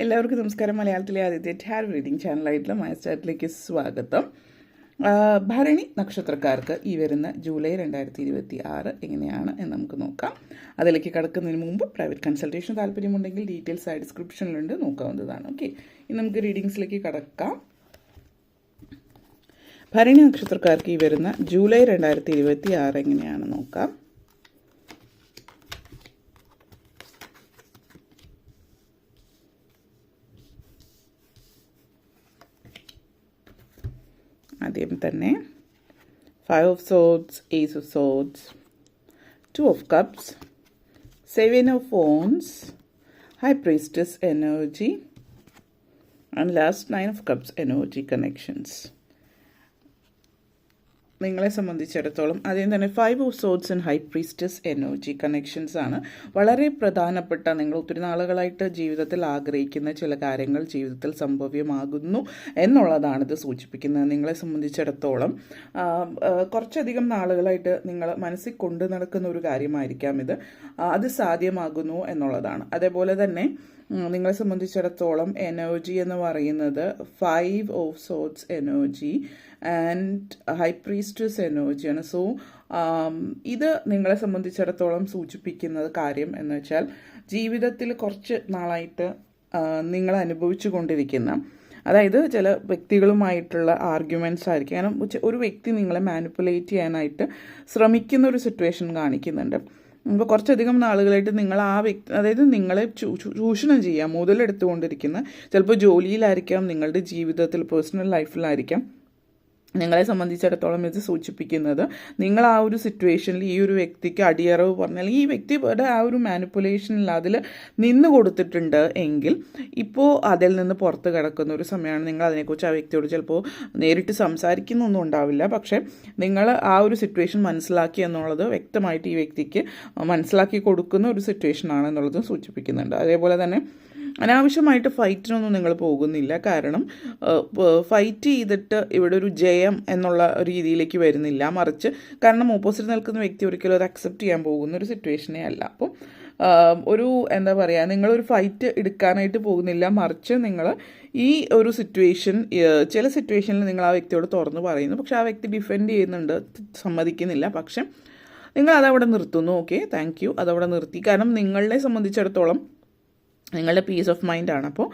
എല്ലാവർക്കും നമസ്കാരം. മലയാളത്തിലെ ആദ്യത്തെ ടാരോ റീഡിംഗ് ചാനലായിട്ടുള്ള മാസ്റ്റർട്ടിലേക്ക് സ്വാഗതം. ഭരണി നക്ഷത്രക്കാർക്ക് ഈ വരുന്ന ജൂലൈ 2026 എങ്ങനെയാണ് എന്ന് നമുക്ക് നോക്കാം. അതിലേക്ക് കടക്കുന്നതിന് മുമ്പ് പ്രൈവറ്റ് കൺസൾട്ടേഷൻ താല്പര്യമുണ്ടെങ്കിൽ ഡീറ്റെയിൽസ് ആയി ഡിസ്ക്രിപ്ഷനിലുണ്ട്, നോക്കാവുന്നതാണ്. ഓക്കെ, ഇനി നമുക്ക് റീഡിങ്സിലേക്ക് കടക്കാം. ഭരണി നക്ഷത്രക്കാർക്ക് ഈ വരുന്ന ജൂലൈ 2026 എങ്ങനെയാണ് നോക്കാം. ആദ്യം തന്നെ 5 of Swords, Ace of Swords, 2 of Cups, 7 of Wands, High Priestess energy, and last 9 of Cups energy connections. നിങ്ങളെ സംബന്ധിച്ചിടത്തോളം ആദ്യം തന്നെ 5 of Swords and high priestess energy connections ആണ് വളരെ പ്രധാനപ്പെട്ട. നിങ്ങൾ ഒത്തിരി നാളുകളായിട്ട് ജീവിതത്തിൽ ആഗ്രഹിക്കുന്ന ചില കാര്യങ്ങൾ ജീവിതത്തിൽ സംഭവ്യമാകുന്നു എന്നുള്ളതാണ് ഇത് സൂചിപ്പിക്കുന്നത്. നിങ്ങളെ സംബന്ധിച്ചിടത്തോളം കുറച്ചധികം നാളുകളായിട്ട് നിങ്ങൾ മനസ്സിൽ കൊണ്ടു നടക്കുന്ന ഒരു കാര്യമായിരിക്കാം ഇത്. അത് സാധ്യമാകുന്നു എന്നുള്ളതാണ്. അതേപോലെ തന്നെ നിങ്ങളെ സംബന്ധിച്ചിടത്തോളം എനർജി എന്ന് പറയുന്നത് 5 of Swords energy and high priestess എനർജിയാണ്. സോ ഇത് നിങ്ങളെ സംബന്ധിച്ചിടത്തോളം സൂചിപ്പിക്കുന്നത് കാര്യം എന്ന് വെച്ചാൽ ജീവിതത്തിൽ കുറച്ച് നാളായിട്ട് നിങ്ങൾ അനുഭവിച്ചു കൊണ്ടിരിക്കുന്ന, അതായത് ചില വ്യക്തികളുമായിട്ടുള്ള ആർഗ്യുമെൻറ്റ്സ് ആയിരിക്കും. കാരണം ഒരു വ്യക്തി നിങ്ങളെ മാനിപ്പുലേറ്റ് ചെയ്യാനായിട്ട് ശ്രമിക്കുന്ന ഒരു സിറ്റുവേഷൻ കാണിക്കുന്നുണ്ട്. അപ്പോൾ കുറച്ചധികം നാളുകളായിട്ട് നിങ്ങൾ ആ വ്യക്തി, അതായത് നിങ്ങളെ ചൂഷണം ചെയ്യാം, മുതലെടുത്തുകൊണ്ടിരിക്കുന്ന, ചിലപ്പോൾ ജോലിയിലായിരിക്കാം, നിങ്ങളുടെ ജീവിതത്തിൽ പേഴ്സണൽ ലൈഫിലായിരിക്കാം. നിങ്ങളെ സംബന്ധിച്ചിടത്തോളം ഇത് സൂചിപ്പിക്കുന്നത് നിങ്ങൾ ആ ഒരു സിറ്റുവേഷനിൽ ഈ ഒരു വ്യക്തിക്ക് അടിയറവ് പറഞ്ഞാൽ ഈ വ്യക്തിയുടെ ആ ഒരു മാനിപ്പുലേഷനിൽ അതിൽ നിന്ന് കൊടുത്തിട്ടുണ്ട് എങ്കിൽ ഇപ്പോൾ അതിൽ നിന്ന് പുറത്ത് കിടക്കുന്ന ഒരു സമയമാണ്. നിങ്ങൾ അതിനെക്കുറിച്ച് ആ വ്യക്തിയോട് ചിലപ്പോൾ നേരിട്ട് സംസാരിക്കുന്നൊന്നും ഉണ്ടാവില്ല, പക്ഷേ നിങ്ങൾ ആ ഒരു സിറ്റുവേഷൻ മനസ്സിലാക്കി എന്നുള്ളത് വ്യക്തമായിട്ട് ഈ വ്യക്തിക്ക് മനസ്സിലാക്കി കൊടുക്കുന്ന ഒരു സിറ്റുവേഷനാണ് എന്നുള്ളതും സൂചിപ്പിക്കുന്നുണ്ട്. അതേപോലെ തന്നെ അനാവശ്യമായിട്ട് ഫൈറ്റിനൊന്നും നിങ്ങൾ പോകുന്നില്ല. കാരണം ഫൈറ്റ് ചെയ്തിട്ട് ഇവിടെ ഒരു ജയം എന്നുള്ള രീതിയിലേക്ക് വരുന്നില്ല. മറിച്ച് കാരണം ഓപ്പോസിറ്റ് നിൽക്കുന്ന വ്യക്തി ഒരിക്കലും അത് അക്സെപ്റ്റ് ചെയ്യാൻ പോകുന്ന ഒരു സിറ്റുവേഷനേ അല്ല. അപ്പോൾ ഒരു എന്താ പറയുക, നിങ്ങളൊരു ഫൈറ്റ് എടുക്കാനായിട്ട് പോകുന്നില്ല, മറിച്ച് നിങ്ങൾ ഈ ഒരു സിറ്റുവേഷൻ, ചില സിറ്റുവേഷനിൽ നിങ്ങൾ ആ വ്യക്തിയോട് തുറന്ന് പറയുന്നു, പക്ഷെ ആ വ്യക്തി ഡിഫെൻഡ് ചെയ്യുന്നുണ്ട്, സമ്മതിക്കുന്നില്ല. പക്ഷെ നിങ്ങൾ അതവിടെ നിർത്തുന്നു. ഓക്കെ, താങ്ക് യു, അതവിടെ നിർത്തി. കാരണം നിങ്ങളെ സംബന്ധിച്ചിടത്തോളം നിങ്ങളുടെ പീസ് ഓഫ് മൈൻഡാണ്. അപ്പോൾ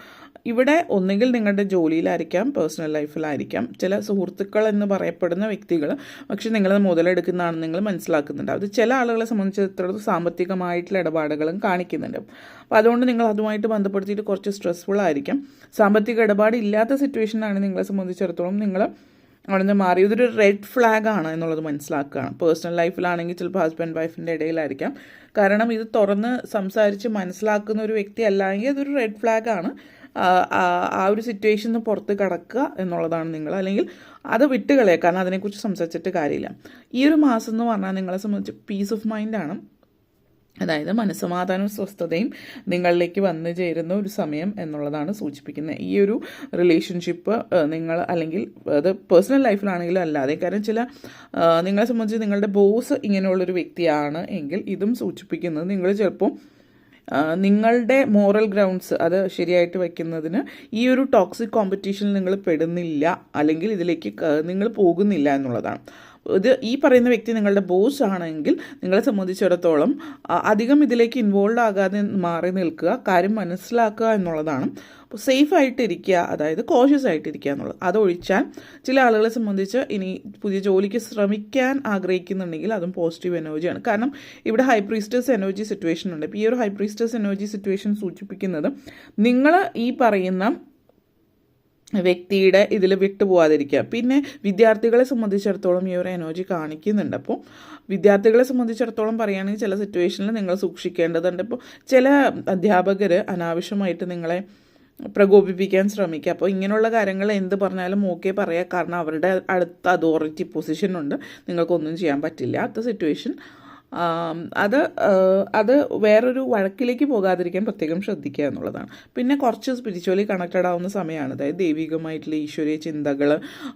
ഇവിടെ ഒന്നുകിൽ നിങ്ങളുടെ ജോലിയിലായിരിക്കാം, പേഴ്സണൽ ലൈഫിലായിരിക്കാം, ചില സുഹൃത്തുക്കൾ എന്ന് പറയപ്പെടുന്ന വ്യക്തികൾ പക്ഷെ നിങ്ങളത് മുതലെടുക്കുന്നതാണെന്ന് നിങ്ങൾ മനസ്സിലാക്കുന്നുണ്ട്. അത് ചില ആളുകളെ സംബന്ധിച്ചിടത്തോളം സാമ്പത്തികമായിട്ടുള്ള ഇടപാടുകളും കാണിക്കുന്നുണ്ട്. അപ്പോൾ അതുകൊണ്ട് നിങ്ങൾ അതുമായിട്ട് ബന്ധപ്പെടുത്തിയിട്ട് കുറച്ച് സ്ട്രെസ്ഫുൾ ആയിരിക്കാം. സാമ്പത്തിക ഇടപാട് ഇല്ലാത്ത സിറ്റുവേഷനാണ് നിങ്ങളെ സംബന്ധിച്ചിടത്തോളം നിങ്ങൾ അവിടെ നിന്ന് മാറി. ഇതൊരു റെഡ് ഫ്ലാഗ് ആണ് എന്നുള്ളത് മനസ്സിലാക്കുകയാണ്. പേഴ്സണൽ ലൈഫിലാണെങ്കിൽ ചിലപ്പോൾ ഹസ്ബൻഡ് വൈഫിൻ്റെ ഇടയിലായിരിക്കാം. കാരണം ഇത് തുറന്ന് സംസാരിച്ച് മനസ്സിലാക്കുന്ന ഒരു വ്യക്തി അല്ലെങ്കിൽ അതൊരു റെഡ് ഫ്ലാഗ് ആണ്. ആ ഒരു സിറ്റുവേഷനിൽ നിന്ന് പുറത്ത് കടക്കുക എന്നുള്ളതാണ് നിങ്ങൾ, അല്ലെങ്കിൽ അത് വിട്ടുകളയുക. കാരണം അതിനെക്കുറിച്ച് സംസാരിച്ചിട്ട് കാര്യമില്ല. ഈ ഒരു മാസം എന്ന് പറഞ്ഞാൽ നിങ്ങളെ സംബന്ധിച്ച് പീസ് ഓഫ് മൈൻഡാണ്. അതായത് മനസ്സമാധാനവും സ്വസ്ഥതയും നിങ്ങളിലേക്ക് വന്നു ചേരുന്ന ഒരു സമയം എന്നുള്ളതാണ് സൂചിപ്പിക്കുന്നത്. ഈ ഒരു റിലേഷൻഷിപ്പ് നിങ്ങൾ, അല്ലെങ്കിൽ അത് പേഴ്സണൽ ലൈഫിലാണെങ്കിലും അല്ലാതെ, കാരണം ചില നിങ്ങളെ സംബന്ധിച്ച് നിങ്ങളുടെ ബോസ് ഇങ്ങനെയുള്ളൊരു വ്യക്തിയാണ് എങ്കിൽ ഇതും സൂചിപ്പിക്കുന്നത് നിങ്ങൾ ചിലപ്പോൾ നിങ്ങളുടെ മോറൽ ഗ്രൗണ്ട്സ് അത് ശരിയായിട്ട് വയ്ക്കുന്നതിന് ഈ ഒരു ടോക്സിക് കോമ്പറ്റീഷനിൽ നിങ്ങൾ പെടുന്നില്ല, അല്ലെങ്കിൽ ഇതിലേക്ക് നിങ്ങൾ പോകുന്നില്ല എന്നുള്ളതാണ്. ഇത് ഈ പറയുന്ന വ്യക്തി നിങ്ങളുടെ ബോസ് ആണെങ്കിൽ നിങ്ങളെ സംബന്ധിച്ചിടത്തോളം അധികം ഇതിലേക്ക് ഇൻവോൾവ് ആകാതെ മാറി നിൽക്കുക, കാര്യം മനസ്സിലാക്കുക എന്നുള്ളതാണ്. അപ്പോൾ സേഫ് ആയിട്ടിരിക്കുക, അതായത് കോഷ്യസ് ആയിട്ടിരിക്കുക എന്നുള്ളത്. അതൊഴിച്ചാൽ ചില ആളുകളെ സംബന്ധിച്ച് ഇനി പുതിയ ജോലിക്ക് ശ്രമിക്കാൻ ആഗ്രഹിക്കുന്നുണ്ടെങ്കിൽ അതും പോസിറ്റീവ് എനർജിയാണ്. കാരണം ഇവിടെ ഹൈ പ്രീസ്റ്റസ് എനർജി സിറ്റുവേഷൻ ഉണ്ട്. ഇപ്പോൾ ഈ ഒരു ഹൈ പ്രീസ്റ്റസ് എനർജി സിറ്റുവേഷൻ സൂചിപ്പിക്കുന്നത് നിങ്ങൾ ഈ പറയുന്ന വ്യക്തിയുടെ ഇതിൽ വിട്ടുപോകാതിരിക്കുക. പിന്നെ വിദ്യാർത്ഥികളെ സംബന്ധിച്ചിടത്തോളം ഈ ഒരു എനർജി കാണിക്കുന്നുണ്ട്. അപ്പോൾ വിദ്യാർത്ഥികളെ സംബന്ധിച്ചിടത്തോളം പറയുകയാണെങ്കിൽ ചില സിറ്റുവേഷനിൽ നിങ്ങൾ സൂക്ഷിക്കേണ്ടതുണ്ട്. ഇപ്പോൾ ചില അധ്യാപകർ അനാവശ്യമായിട്ട് നിങ്ങളെ പ്രകോപിപ്പിക്കാൻ ശ്രമിക്കുക. അപ്പോൾ ഇങ്ങനെയുള്ള കാര്യങ്ങൾ എന്ത് പറഞ്ഞാലും ഓക്കെ പറയുക, കാരണം അവരുടെ അടുത്ത അതോറിറ്റി പൊസിഷനുണ്ട്, നിങ്ങൾക്കൊന്നും ചെയ്യാൻ പറ്റില്ല. അടുത്ത സിറ്റുവേഷൻ അത് വേറൊരു വഴക്കിലേക്ക് പോകാതിരിക്കാൻ പ്രത്യേകം ശ്രദ്ധിക്കുക എന്നുള്ളതാണ്. പിന്നെ കുറച്ച് സ്പിരിച്വലി കണക്റ്റഡ് ആവുന്ന സമയമാണ്. അതായത് ദൈവികമായിട്ടുള്ള ഈശ്വരീയ ചിന്തകൾ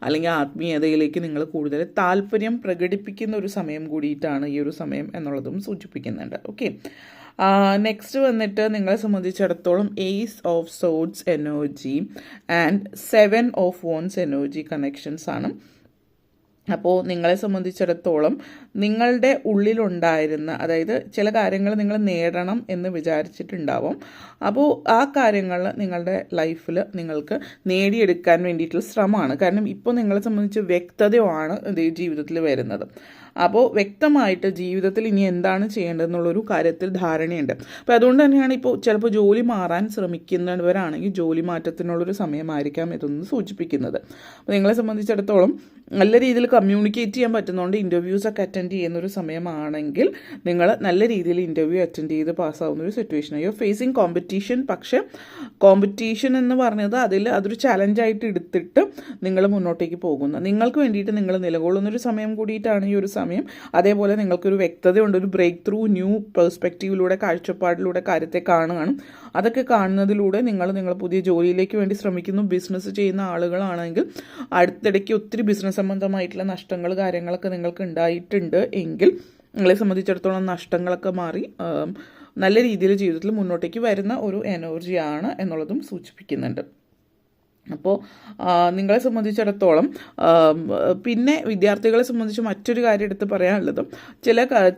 അല്ലെങ്കിൽ ആത്മീയതയിലേക്ക് നിങ്ങൾ കൂടുതൽ താല്പര്യം പ്രകടിപ്പിക്കുന്ന ഒരു സമയം കൂടിയിട്ടാണ് ഈ ഒരു സമയം എന്നുള്ളതും സൂചിപ്പിക്കുന്നുണ്ട്. ഓക്കെ, നെക്സ്റ്റ് വന്നിട്ട് നിങ്ങളെ സംബന്ധിച്ചിടത്തോളം ace of swords energy and 7 of wands energy connections ആണ്. അപ്പോൾ നിങ്ങളെ സംബന്ധിച്ചിടത്തോളം നിങ്ങളുടെ ഉള്ളിലുണ്ടായിരുന്ന, അതായത് ചില കാര്യങ്ങൾ നിങ്ങൾ നേടണം എന്ന് വിചാരിച്ചിട്ടുണ്ടാവും. അപ്പോൾ ആ കാര്യങ്ങൾ നിങ്ങളുടെ ലൈഫിൽ നിങ്ങൾക്ക് നേടിയെടുക്കാൻ വേണ്ടിയിട്ടുള്ള ശ്രമമാണ്. കാരണം ഇപ്പോൾ നിങ്ങളെ സംബന്ധിച്ച് വ്യക്തതയാണ് ജീവിതത്തിൽ വരുന്നത്. അപ്പോൾ വ്യക്തമായിട്ട് ജീവിതത്തിൽ ഇനി എന്താണ് ചെയ്യേണ്ടതെന്നുള്ളൊരു കാര്യത്തിൽ ധാരണയുണ്ട്. അപ്പോൾ അതുകൊണ്ട് തന്നെയാണ് ഇപ്പോൾ ചിലപ്പോൾ ജോലി മാറാൻ ശ്രമിക്കുന്നവരാണെങ്കിൽ ജോലി മാറ്റത്തിനുള്ളൊരു സമയമായിരിക്കാം ഇതൊന്ന് സൂചിപ്പിക്കുന്നത്. അപ്പോൾ നിങ്ങളെ സംബന്ധിച്ചിടത്തോളം നല്ല രീതിയിൽ കമ്മ്യൂണിക്കേറ്റ് ചെയ്യാൻ പറ്റുന്നതുകൊണ്ട് ഇൻ്റർവ്യൂസൊക്കെ അറ്റൻഡ് ചെയ്യുന്നൊരു സമയമാണെങ്കിൽ നിങ്ങൾ നല്ല രീതിയിൽ ഇൻ്റർവ്യൂ അറ്റൻഡ് ചെയ്ത് പാസ്സാവുന്നൊരു സിറ്റുവേഷൻ. You facing competition. പക്ഷേ കോമ്പറ്റീഷൻ എന്ന് പറഞ്ഞത് അതൊരു ചലഞ്ചായിട്ട് എടുത്തിട്ട് നിങ്ങൾ മുന്നോട്ടേക്ക് പോകുന്നു. നിങ്ങൾക്ക് വേണ്ടിയിട്ട് നിങ്ങൾ നിലകൊള്ളുന്നൊരു സമയം കൂടിയിട്ടാണ് ഈ ഒരു സമയം. അതേപോലെ നിങ്ങൾക്കൊരു വ്യക്തതയുണ്ട്, ഒരു ബ്രേക്ക് ത്രൂ ന്യൂ പെർസ്പെക്റ്റീവിലൂടെ, കാഴ്ചപ്പാടിലൂടെ കാര്യത്തെ കാണുകയാണ്. അതൊക്കെ കാണുന്നതിലൂടെ നിങ്ങൾ പുതിയ ജോലിയിലേക്ക് വേണ്ടി ശ്രമിക്കുന്നു. ബിസിനസ് ചെയ്യുന്ന ആളുകളാണെങ്കിൽ അടുത്തിടയ്ക്ക് ഒത്തിരി ബിസിനസ് സംബന്ധമായിട്ടുള്ള നഷ്ടങ്ങൾ കാര്യങ്ങളൊക്കെ നിങ്ങൾക്ക് ഉണ്ടായിട്ടുണ്ട് എങ്കിൽ നിങ്ങളെ സംബന്ധിച്ചിടത്തോളം നഷ്ടങ്ങളൊക്കെ മാറി നല്ല രീതിയിൽ ജീവിതത്തിൽ മുന്നോട്ടേക്ക് വരുന്ന ഒരു എനർജിയാണ് എന്നുള്ളതും സൂചിപ്പിക്കുന്നുണ്ട്. അപ്പോൾ നിങ്ങളെ സംബന്ധിച്ചിടത്തോളം പിന്നെ വിദ്യാർത്ഥികളെ സംബന്ധിച്ച് മറ്റൊരു കാര്യം എടുത്ത് പറയാനുള്ളത്,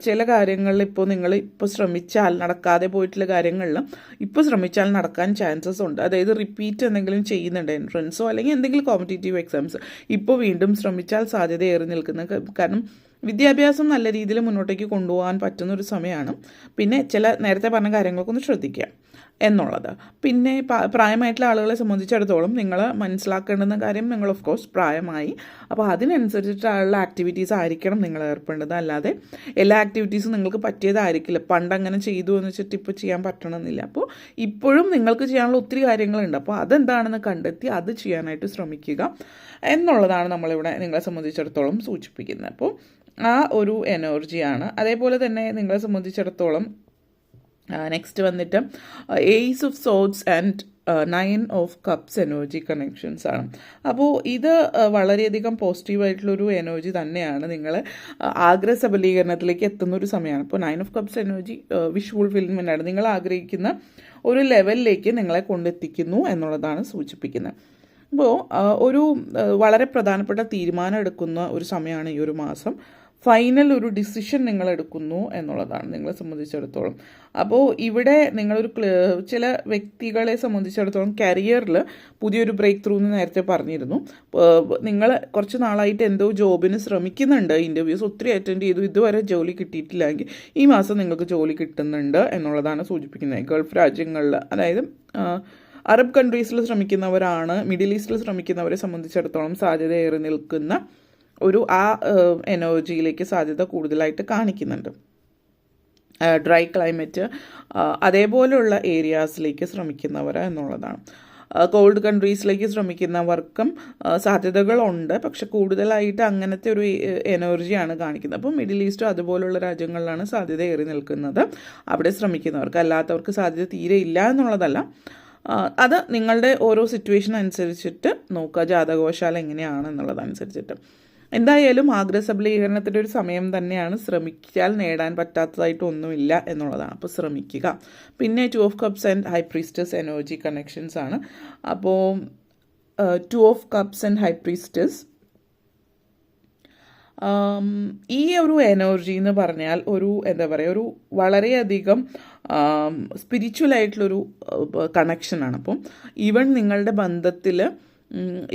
ചില കാര്യങ്ങളിൽ ഇപ്പോൾ ശ്രമിച്ചാൽ നടക്കാതെ പോയിട്ടുള്ള കാര്യങ്ങളിൽ ഇപ്പോൾ ശ്രമിച്ചാൽ നടക്കാൻ ചാൻസസ് ഉണ്ട്. അതായത് റിപ്പീറ്റ് എന്തെങ്കിലും ചെയ്യുന്നുണ്ട്, എൻട്രൻസോ അല്ലെങ്കിൽ എന്തെങ്കിലും കോമ്പറ്റേറ്റീവ് എക്സാംസ്, ഇപ്പോൾ വീണ്ടും ശ്രമിച്ചാൽ സാധ്യത ഏറി നിൽക്കുന്ന, കാരണം വിദ്യാഭ്യാസം നല്ല രീതിയിൽ മുന്നോട്ടേക്ക് കൊണ്ടുപോകാൻ പറ്റുന്ന ഒരു സമയമാണ്. പിന്നെ നേരത്തെ പറഞ്ഞ കാര്യങ്ങളൊക്കെ ഒന്ന് ശ്രദ്ധിക്കുക എന്നുള്ളത്. പിന്നെ പ്രായമായിട്ടുള്ള ആളുകളെ സംബന്ധിച്ചിടത്തോളം നിങ്ങൾ മനസ്സിലാക്കേണ്ടുന്ന കാര്യം, നിങ്ങൾ ഓഫ് കോഴ്സ് പ്രായമായി, അപ്പോൾ അതിനനുസരിച്ചിട്ടുള്ള ആക്ടിവിറ്റീസ് ആയിരിക്കണം നിങ്ങൾ ഏർപ്പെടേണ്ടത്. അല്ലാതെ എല്ലാ ആക്ടിവിറ്റീസും നിങ്ങൾക്ക് പറ്റിയതായിരിക്കില്ല. പണ്ടങ്ങനെ ചെയ്തു എന്ന് വെച്ചിട്ട് ഇപ്പോൾ ചെയ്യാൻ പറ്റണമെന്നില്ല. അപ്പോൾ ഇപ്പോഴും നിങ്ങൾക്ക് ചെയ്യാനുള്ള ഒത്തിരി കാര്യങ്ങളുണ്ട്. അപ്പോൾ അതെന്താണെന്ന് കണ്ടെത്തി അത് ചെയ്യാനായിട്ട് ശ്രമിക്കുക എന്നുള്ളതാണ് നമ്മളിവിടെ നിങ്ങളെ സംബന്ധിച്ചിടത്തോളം സൂചിപ്പിക്കുന്നത്. അപ്പോൾ ആ ഒരു എനർജിയാണ്. അതേപോലെ തന്നെ നിങ്ങളെ സംബന്ധിച്ചിടത്തോളം നെക്സ്റ്റ് വന്നിട്ട് ace of swords and 9 of cups energy connections ആണ്. അപ്പോൾ ഇത് വളരെയധികം പോസിറ്റീവായിട്ടുള്ളൊരു എനർജി തന്നെയാണ്. നിങ്ങൾ ആഗ്രഹ സബലീകരണത്തിലേക്ക് എത്തുന്നൊരു സമയമാണ്. അപ്പോൾ 9 of cups energy wish fulfilment ആണ്. നിങ്ങൾ ആഗ്രഹിക്കുന്ന ഒരു ലെവലിലേക്ക് നിങ്ങളെ കൊണ്ടെത്തിക്കുന്നു എന്നുള്ളതാണ് സൂചിപ്പിക്കുന്നത്. അപ്പോൾ ഒരു വളരെ പ്രധാനപ്പെട്ട തീരുമാനം എടുക്കുന്ന ഒരു സമയമാണ് ഈ ഒരു മാസം. ഫൈനൽ ഒരു ഡിസിഷൻ നിങ്ങൾ എടുക്കുന്നു എന്നുള്ളതാണ് നിങ്ങളെ സംബന്ധിച്ചിടത്തോളം. അപ്പോൾ ഇവിടെ നിങ്ങളൊരു ചില വ്യക്തികളെ സംബന്ധിച്ചിടത്തോളം കരിയറിൽ പുതിയൊരു ബ്രേക്ക് ത്രൂ എന്ന് നേരത്തെ പറഞ്ഞിരുന്നു. നിങ്ങൾ കുറച്ച് നാളായിട്ട് എന്തോ ജോബിന് ശ്രമിക്കുന്നുണ്ട്, ഇൻ്റർവ്യൂസ് ഒത്തിരി അറ്റൻഡ് ചെയ്തു, ഇതുവരെ ജോലി കിട്ടിയിട്ടില്ലെങ്കിൽ ഈ മാസം നിങ്ങൾക്ക് ജോലി കിട്ടുന്നുണ്ട് എന്നുള്ളതാണ് സൂചിപ്പിക്കുന്നത്. ഗൾഫ് രാജ്യങ്ങളിൽ, അതായത് അറബ് കൺട്രീസിൽ ശ്രമിക്കുന്നവരാണ്, മിഡിൽ ഈസ്റ്റിൽ ശ്രമിക്കുന്നവരെ സംബന്ധിച്ചിടത്തോളം സാധ്യത ഏറി നിൽക്കുന്ന ഒരു എനർജിയിലേക്ക് സാധ്യത കൂടുതലായിട്ട് കാണിക്കുന്നുണ്ട്. ഡ്രൈ ക്ലൈമറ്റ് അതേപോലെയുള്ള ഏരിയാസിലേക്ക് ശ്രമിക്കുന്നവർ എന്നുള്ളതാണ്. കോൾഡ് കൺട്രീസിലേക്ക് ശ്രമിക്കുന്നവർക്കും സാധ്യതകളുണ്ട്, പക്ഷെ കൂടുതലായിട്ട് അങ്ങനത്തെ ഒരു എനർജിയാണ് കാണിക്കുന്നത്. അപ്പോൾ മിഡിൽ ഈസ്റ്റ് അതുപോലുള്ള രാജ്യങ്ങളിലാണ് സാധ്യത ഏറി നിൽക്കുന്നത്. അവിടെ ശ്രമിക്കുന്നവർക്ക്, അല്ലാത്തവർക്ക് സാധ്യത തീരെ ഇല്ല എന്നുള്ളതല്ല. അത് നിങ്ങളുടെ ഓരോ സിറ്റുവേഷൻ അനുസരിച്ചിട്ട് നോക്കുക, ജാതകവശാൽ എങ്ങനെയാണെന്നുള്ളതനുസരിച്ചിട്ട്. എന്തായാലും ആഗ്രഹ സബലീകരണത്തിൻ്റെ ഒരു സമയം തന്നെയാണ്. ശ്രമിച്ചാൽ നേടാൻ പറ്റാത്തതായിട്ടൊന്നുമില്ല എന്നുള്ളതാണ്. അപ്പോൾ ശ്രമിക്കുക. പിന്നെ 2 of cups and high priestess energy connections ആണ്. അപ്പോൾ 2 of cups and high priestess, ഈ ഒരു എനർജി എന്ന് പറഞ്ഞാൽ ഒരു വളരെയധികം സ്പിരിച്വലായിട്ടുള്ളൊരു കണക്ഷനാണ്. അപ്പം ഈവൻ നിങ്ങളുടെ ബന്ധത്തിൽ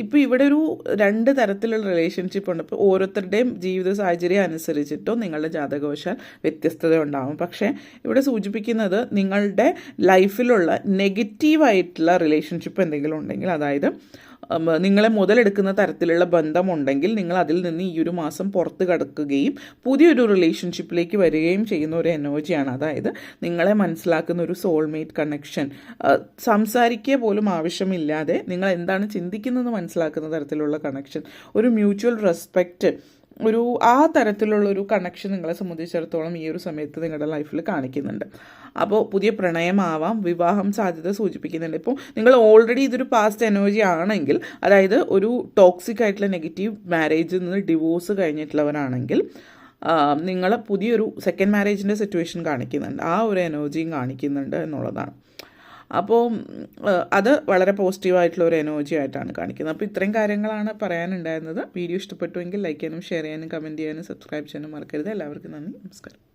ഇപ്പോൾ ഇവിടെ ഒരു 2 തരത്തിലുള്ള റിലേഷൻഷിപ്പ് ഉണ്ട്. ഇപ്പോൾ ഓരോരുത്തരുടെയും ജീവിത സാഹചര്യം അനുസരിച്ചിട്ടോ നിങ്ങളുടെ ജാതകവശാൽ വ്യത്യസ്തത ഉണ്ടാകും. പക്ഷേ ഇവിടെ സൂചിപ്പിക്കുന്നത് നിങ്ങളുടെ ലൈഫിലുള്ള നെഗറ്റീവായിട്ടുള്ള റിലേഷൻഷിപ്പ് എന്തെങ്കിലും ഉണ്ടെങ്കിൽ, അതായത് നിങ്ങളെ മുതലെടുക്കുന്ന തരത്തിലുള്ള ബന്ധമുണ്ടെങ്കിൽ നിങ്ങൾ അതിൽ നിന്ന് ഈ ഒരു മാസം പുറത്ത് കടക്കുകയും പുതിയൊരു റിലേഷൻഷിപ്പിലേക്ക് വരികയും ചെയ്യുന്ന ഒരു എനർജിയാണ്. അതായത് നിങ്ങളെ മനസ്സിലാക്കുന്ന ഒരു സോൾമേറ്റ് കണക്ഷൻ, സംസാരിക്കുക പോലും ആവശ്യമില്ലാതെ നിങ്ങൾ എന്താണ് ചിന്തിക്കുന്നത് മനസ്സിലാക്കുന്ന തരത്തിലുള്ള കണക്ഷൻ, ഒരു മ്യൂച്വൽ റെസ്പെക്റ്റ്, ആ തരത്തിലുള്ളൊരു കണക്ഷൻ നിങ്ങളെ സംബന്ധിച്ചിടത്തോളം ഈ ഒരു സമയത്ത് നിങ്ങളുടെ ലൈഫിൽ കാണിക്കുന്നുണ്ട്. അപ്പോൾ പുതിയ പ്രണയമാവാം, വിവാഹം സാധ്യത സൂചിപ്പിക്കുന്നുണ്ട്. ഇപ്പോൾ നിങ്ങൾ ഓൾറെഡി ഇതൊരു പാസ്റ്റ് എനർജി ആണെങ്കിൽ, അതായത് ഒരു ടോക്സിക് ആയിട്ടുള്ള നെഗറ്റീവ് മാരേജിൽ നിന്ന് ഡിവോഴ്സ് കഴിഞ്ഞിട്ടുള്ളവരാണെങ്കിൽ നിങ്ങൾ പുതിയൊരു സെക്കൻഡ് മാരേജിൻ്റെ സിറ്റുവേഷൻ കാണിക്കുന്നുണ്ട്, ആ ഒരു എനർജിയും കാണിക്കുന്നുണ്ട് എന്നുള്ളതാണ്. അപ്പോൾ അത് വളരെ പോസിറ്റീവായിട്ടുള്ള ഒരു എനർജി ആയിട്ടാണ് കാണിക്കുന്നത്. അപ്പോൾ ഇത്രയും കാര്യങ്ങളാണ് പറയാനുണ്ടായിരുന്നത്. വീഡിയോ ഇഷ്ടപ്പെട്ടുവെങ്കിൽ ലൈക്ക് ചെയ്യാനും ഷെയർ ചെയ്യാനും കമൻറ്റ് ചെയ്യാനും സബ്സ്ക്രൈബ് ചെയ്യാനും മറക്കരുത്. എല്ലാവർക്കും നന്ദി, നമസ്കാരം.